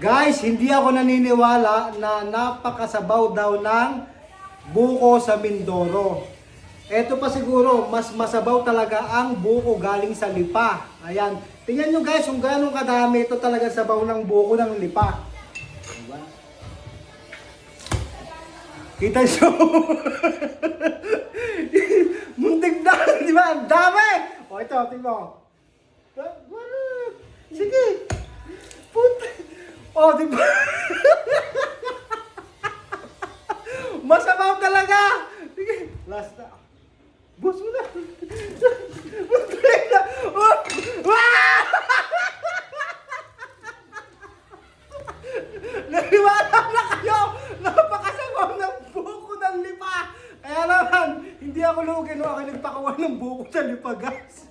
Guys, hindi ako naniniwala na napakasabaw daw ng buko sa Mindoro. Eto pa siguro, mas masabaw talaga ang buko galing sa lipa. Ayan. Tingnan nyo guys kung gaano kadami ito talaga sabaw ng buko ng lipa. Diba? Kita nyo? Muntik na, di ba? Ang dami! O ito, tingnan mo. Sige. Puta. O, di ba? Masabaw talaga! Sige, last na. Bus mo na. Muntik na. Oh! Ah! Naniwala na kayo! Napakasabaw ng buko ng lipa! Kaya naman, hindi ako lugi no ako nagpakawan ng buko sa lipa, guys.